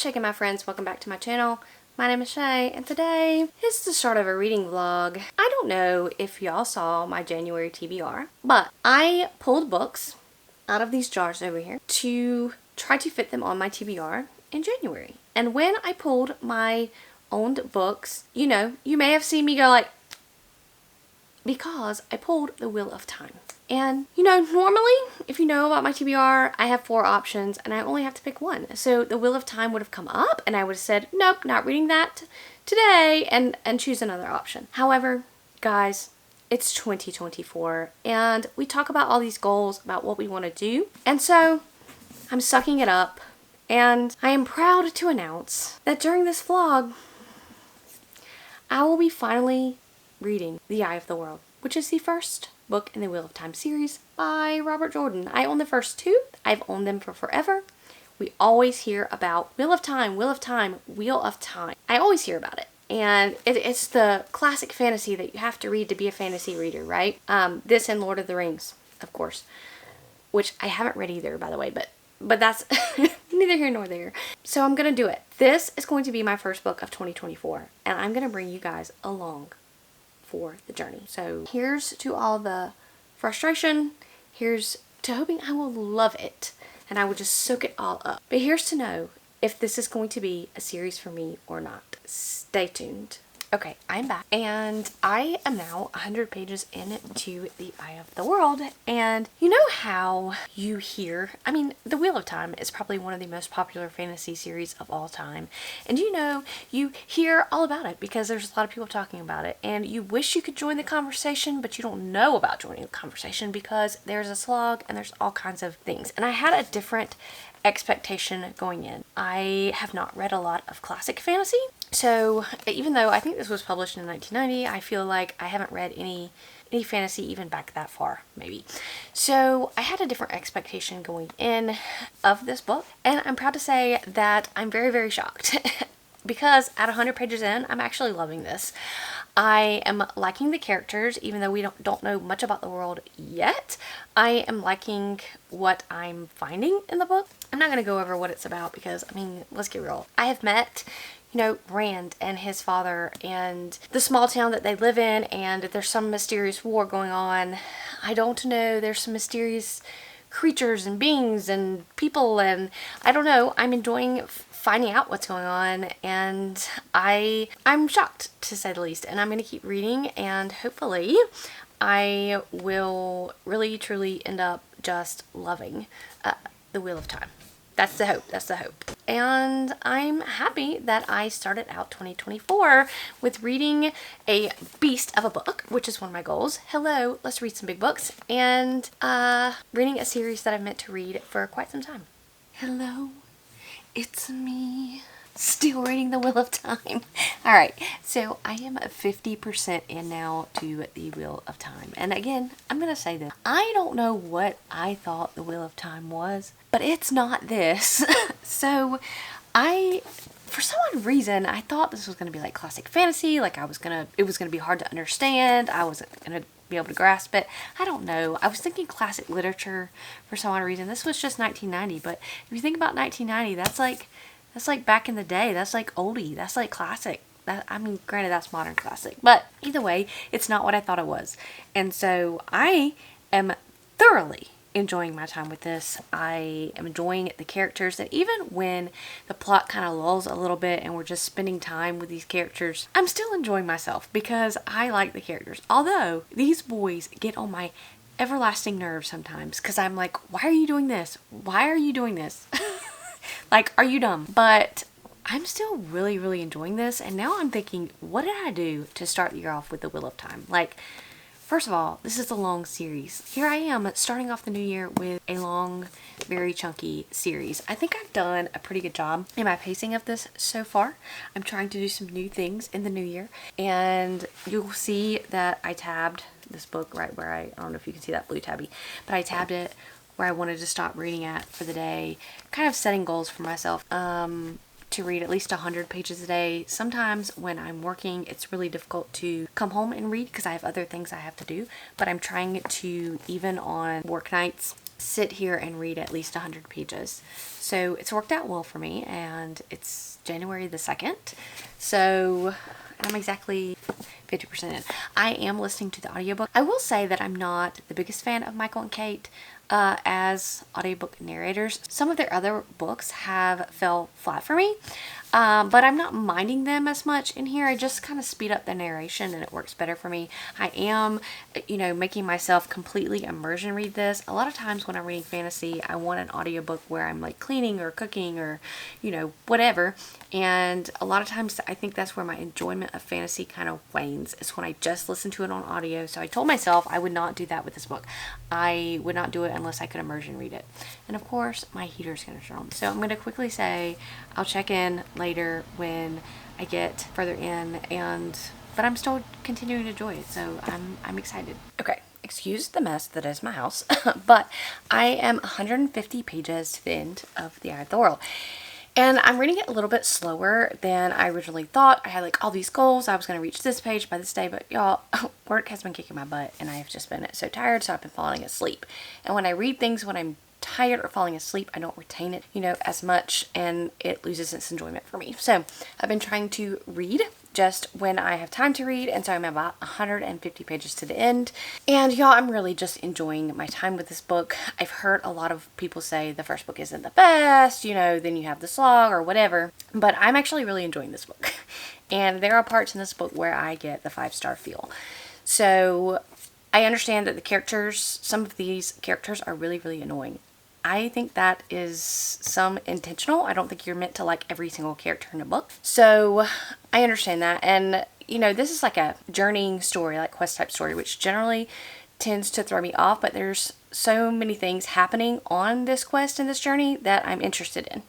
What's shaking, my friends? Welcome back to my channel. My name is Shay, and today is the start of a reading vlog. I don't know if y'all saw my January TBR, but I pulled books out of these jars over here to try to fit them on my TBR in January. And when I pulled my owned books, you may have seen me go like, because I pulled The Wheel of Time. And, normally, if you know about my TBR, I have 4 options and I only have to pick one. So The Wheel of Time would have come up and I would have said, nope, not reading that today, and choose another option. However, guys, it's 2024 and we talk about all these goals, about what we want to do. And so I'm sucking it up, and I am proud to announce that during this vlog, I will be finally reading The Eye of the World, which is the first book in the Wheel of Time series by Robert Jordan. I own the first 2. I've owned them for forever. We always hear about Wheel of Time, Wheel of Time, Wheel of Time. I always hear about it. And it's the classic fantasy that you have to read to be a fantasy reader, right? This and Lord of the Rings, of course, which I haven't read either, by the way, but that's neither here nor there. So I'm going to do it. This is going to be my first book of 2024, and I'm going to bring you guys along for the journey. So here's to all the frustration, here's to hoping I will love it and I will just soak it all up. But here's to know if this is going to be a series for me or not. Stay tuned. Okay, I'm back, and I am now 100 pages into The Eye of the World, and you know how you hear, The Wheel of Time is probably one of the most popular fantasy series of all time, and you hear all about it because there's a lot of people talking about it, and you wish you could join the conversation, but you don't know about joining the conversation because there's a slog and there's all kinds of things. And I had a different expectation going in. I have not read a lot of classic fantasy, so even though I think this was published in 1990, I feel like I haven't read any fantasy even back that far, maybe. So I had a different expectation going in of this book, and I'm proud to say that I'm very, very shocked because at 100 pages in, I'm actually loving this. I am liking the characters, even though we don't know much about the world yet. I am liking what I'm finding in the book. I'm not going to go over what it's about because, let's get real. I have met, Rand and his father and the small town that they live in, and there's some mysterious war going on. I don't know. There's some mysterious creatures and beings and people, and I don't know. I'm enjoying finding out what's going on, and I'm shocked, to say the least, and I'm going to keep reading, and hopefully I will really truly end up just loving The Wheel of Time. That's the hope. That's the hope. And I'm happy that I started out 2024 with reading a beast of a book, which is one of my goals. Hello, let's read some big books. And reading a series that I've meant to read for quite some time. Hello, it's me. Still reading The Wheel of Time. Alright, so I am 50% in now to The Wheel of Time. And again, I'm going to say this. I don't know what I thought The Wheel of Time was, but it's not this. So for some odd reason, I thought this was going to be like classic fantasy, like it was going to be hard to understand, I wasn't going to be able to grasp it. I don't know. I was thinking classic literature for some odd reason. This was just 1990, but if you think about 1990, that's like back in the day. That's like oldie. That's like classic. Granted, that's modern classic, but either way, it's not what I thought it was. And so I am thoroughly enjoying my time with this. I am enjoying the characters, and even when the plot kind of lulls a little bit and we're just spending time with these characters, I'm still enjoying myself because I like the characters. Although these boys get on my everlasting nerves sometimes because I'm like, why are you doing this? Why are you doing this? Like, are you dumb? But I'm still really, really enjoying this, and now I'm thinking, what did I do to start the year off with The Wheel of Time? Like, first of all, this is a long series. Here I am starting off the new year with a long, very chunky series. I think I've done a pretty good job in my pacing of this so far. I'm trying to do some new things in the new year, and you'll see that I tabbed this book right where I don't know if you can see that blue tabby, but I tabbed it where I wanted to stop reading at for the day, kind of setting goals for myself to read at least 100 pages a day. Sometimes when I'm working, it's really difficult to come home and read because I have other things I have to do, but I'm trying to, even on work nights, sit here and read at least 100 pages. So it's worked out well for me, and it's January the 2nd. So I'm exactly 50% in. I am listening to the audiobook. I will say that I'm not the biggest fan of Michael and Kate as audiobook narrators. Some of their other books have fell flat for me, but I'm not minding them as much in here. I just kind of speed up the narration and it works better for me. I am, making myself completely immersion read this. A lot of times when I'm reading fantasy, I want an audiobook where I'm like cleaning or cooking or, whatever. And a lot of times I think that's where my enjoyment of fantasy kind of wanes, is when I just listen to it on audio. So I told myself I would not do that with this book. I would not do it unless I could immersion read it. And of course, my heater's going to turn on. So I'm going to quickly say I'll check in later when I get further in, but I'm still continuing to enjoy it. So I'm excited. Okay. Excuse the mess that is my house, but I am 150 pages to the end of The Eye of the World. And I'm reading it a little bit slower than I originally thought. I had like all these goals. I was going to reach this page by this day, but y'all, work has been kicking my butt and I have just been so tired, so I've been falling asleep. And when I read things when I'm tired or falling asleep, I don't retain it, as much, and it loses its enjoyment for me. So I've been trying to read just when I have time to read, and so I'm about 150 pages to the end. And y'all, I'm really just enjoying my time with this book. I've heard a lot of people say the first book isn't the best, then you have the slog or whatever, but I'm actually really enjoying this book. And there are parts in this book where I get the 5-star feel. So I understand that some of these characters are really, really annoying. I think that is some intentional. I don't think you're meant to like every single character in a book. So I understand that. And, this is like a journeying story, like quest type story, which generally tends to throw me off. But there's so many things happening on this quest and this journey that I'm interested in.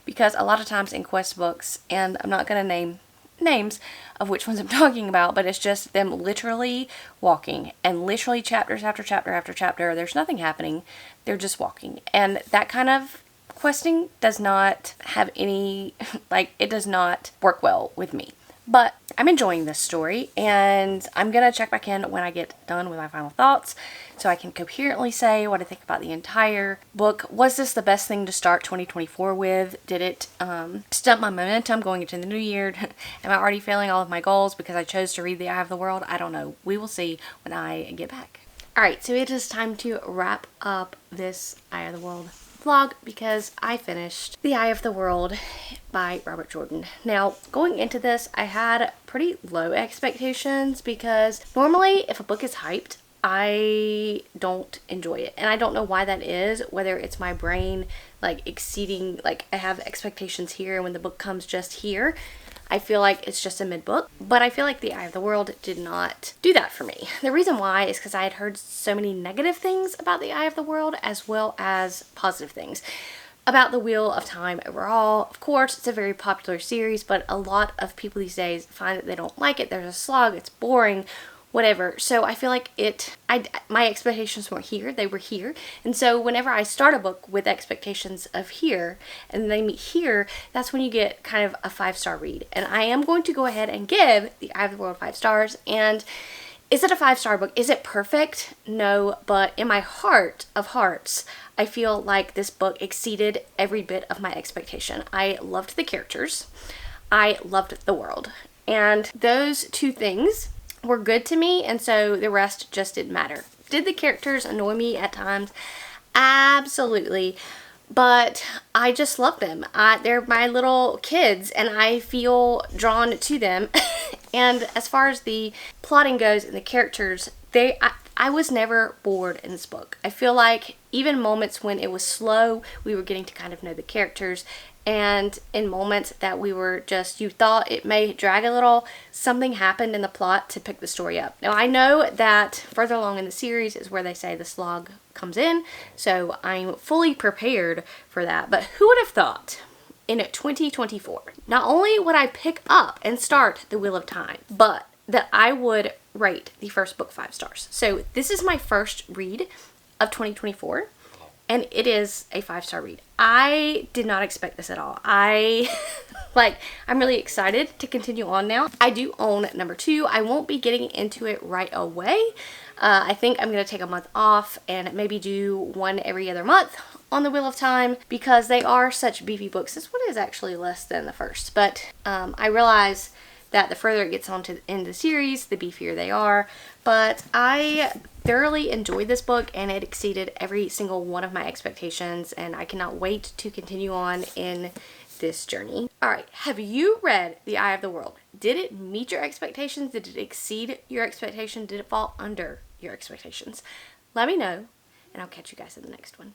Because a lot of times in quest books, and I'm not going to name names of which ones I'm talking about, but it's just them literally walking, and literally chapters after chapter after chapter, there's nothing happening, they're just walking. And that kind of questing does not have any, it does not work well with me. But I'm enjoying this story, and I'm gonna check back in when I get done with my final thoughts so I can coherently say what I think about the entire book. Was this the best thing to start 2024 with? Did it stump my momentum going into the new year? Am I already failing all of my goals because I chose to read The Eye of the World? I don't know. We will see when I get back. Alright, so it is time to wrap up this Eye of the World vlog because I finished The Eye of the World by Robert Jordan. Now, going into this, I had pretty low expectations because normally if a book is hyped, I don't enjoy it. And I don't know why that is, whether it's my brain exceeding, I have expectations here, and when the book comes just here, I feel like it's just a mid-book. But I feel like The Eye of the World did not do that for me. The reason why is because I had heard so many negative things about The Eye of the World as well as positive things. About the Wheel of Time overall, of course, it's a very popular series, but a lot of people these days find that they don't like it. There's a slog, it's boring, whatever. So I feel like my expectations weren't here, they were here. And so whenever I start a book with expectations of here and they meet here, that's when you get kind of a 5-star read. And I am going to go ahead and give The Eye of the World 5 stars. And is it a 5-star book? Is it perfect? No, but in my heart of hearts, I feel like this book exceeded every bit of my expectation. I loved the characters. I loved the world. And those two things were good to me, and so the rest just didn't matter. Did the characters annoy me at times? Absolutely. But I just love them. They're my little kids, and I feel drawn to them. And as far as the plotting goes and the characters, I was never bored in this book. I feel like even moments when it was slow, we were getting to kind of know the characters. And in moments that we were just, you thought it may drag a little, something happened in the plot to pick the story up. Now, I know that further along in the series is where they say the slog comes in, so I'm fully prepared for that. But who would have thought in 2024, not only would I pick up and start The Wheel of Time, but that I would rate the first book 5 stars. So this is my first read of 2024. and it is a 5-star read. I did not expect this at all. I'm really excited to continue on now. I do own number 2. I won't be getting into it right away. I think I'm going to take a month off and maybe do one every other month on the Wheel of Time, because they are such beefy books. This one is actually less than the first, but I realize that the further it gets on to the end of the series, the beefier they are. But I thoroughly enjoyed this book, and it exceeded every single one of my expectations, and I cannot wait to continue on in this journey. Alright, have you read The Eye of the World? Did it meet your expectations? Did it exceed your expectations? Did it fall under your expectations? Let me know, and I'll catch you guys in the next one.